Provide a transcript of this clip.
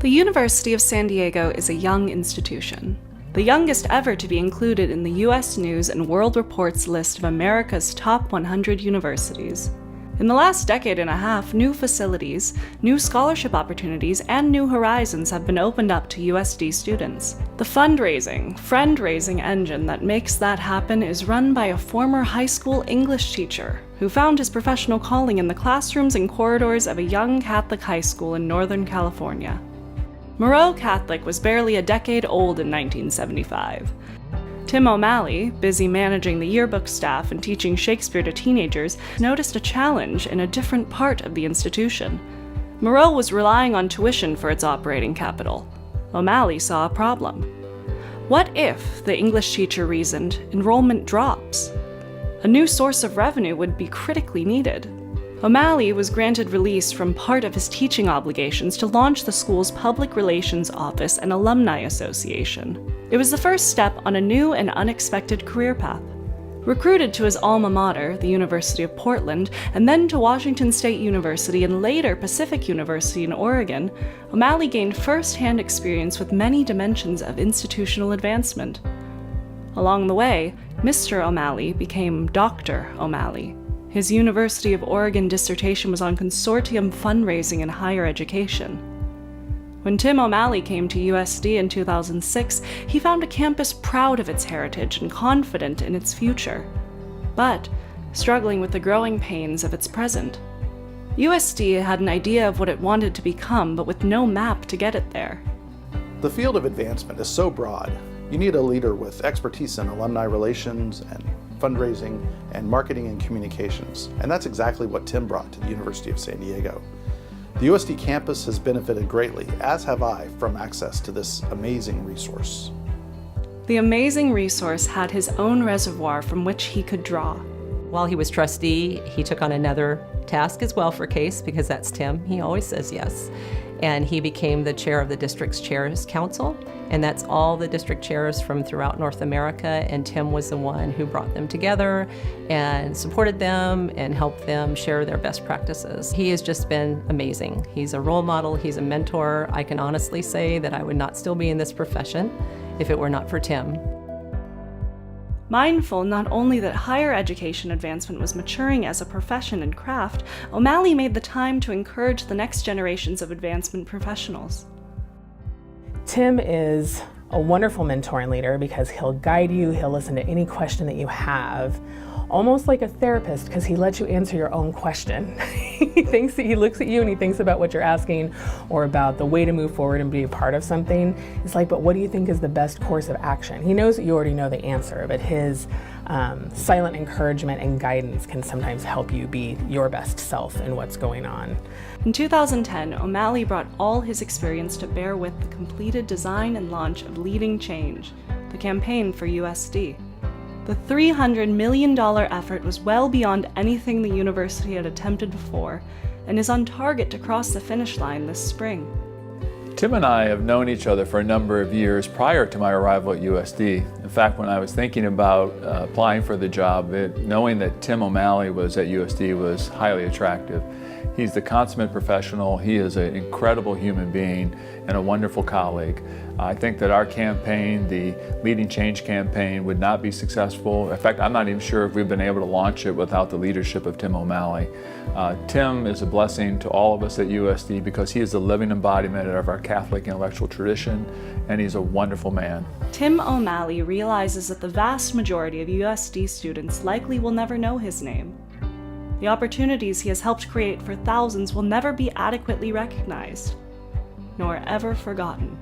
The University of San Diego is a young institution, the youngest ever to be included in the U.S. News and World Report's list of America's top 100 universities. In the last decade and a half, new facilities, new scholarship opportunities, and new horizons have been opened up to USD students. The friend-raising engine that makes that happen is run by a former high school English teacher who found his professional calling in the classrooms and corridors of a young Catholic high school in Northern California. Moreau Catholic was barely a decade old in 1975. Tim O'Malley, busy managing the yearbook staff and teaching Shakespeare to teenagers, noticed a challenge in a different part of the institution. Moreau was relying on tuition for its operating capital. O'Malley saw a problem. What if, the English teacher reasoned, enrollment drops? A new source of revenue would be critically needed. O'Malley was granted release from part of his teaching obligations to launch the school's Public Relations Office and Alumni Association. It was the first step on a new and unexpected career path. Recruited to his alma mater, the University of Portland, and then to Washington State University and later Pacific University in Oregon, O'Malley gained first-hand experience with many dimensions of institutional advancement. Along the way, Mr. O'Malley became Dr. O'Malley. His University of Oregon dissertation was on consortium fundraising in higher education. When Tim O'Malley came to USD in 2006, he found a campus proud of its heritage and confident in its future, but struggling with the growing pains of its present. USD had an idea of what it wanted to become, but with no map to get it there. The field of advancement is so broad. You need a leader with expertise in alumni relations and fundraising and marketing and communications, and that's exactly what Tim brought to the University of San Diego. The USD campus has benefited greatly, as have I, from access to this amazing resource. The amazing resource had his own reservoir from which he could draw. While he was trustee, he took on another task as well for CASE, because that's Tim. He always says yes. And he became the chair of the district's chairs council, and that's all the district chairs from throughout North America, and Tim was the one who brought them together and supported them and helped them share their best practices. He has just been amazing. He's a role model, he's a mentor. I can honestly say that I would not still be in this profession if it were not for Tim. Mindful not only that higher education advancement was maturing as a profession and craft, O'Malley made the time to encourage the next generations of advancement professionals. Tim is a wonderful mentor and leader because he'll guide you, he'll listen to any question that you have, almost like a therapist, because he lets you answer your own question. He looks at you and he thinks about what you're asking or about the way to move forward and be a part of something. It's like, but what do you think is the best course of action? He knows that you already know the answer, but his silent encouragement and guidance can sometimes help you be your best self in what's going on. In 2010, O'Malley brought all his experience to bear with the completed design and launch of Leading Change, the campaign for USD. The $300 million effort was well beyond anything the university had attempted before, and is on target to cross the finish line this spring. Tim and I have known each other for a number of years prior to my arrival at USD. In fact, when I was thinking about applying for the job, knowing that Tim O'Malley was at USD was highly attractive. He's the consummate professional, he is an incredible human being and a wonderful colleague. I think that our campaign, the Leading Change campaign, would not be successful. In fact, I'm not even sure if we've been able to launch it without the leadership of Tim O'Malley. Tim is a blessing to all of us at USD because he is the living embodiment of our Catholic intellectual tradition, and he's a wonderful man. Tim O'Malley realizes that the vast majority of USD students likely will never know his name. The opportunities he has helped create for thousands will never be adequately recognized, nor ever forgotten.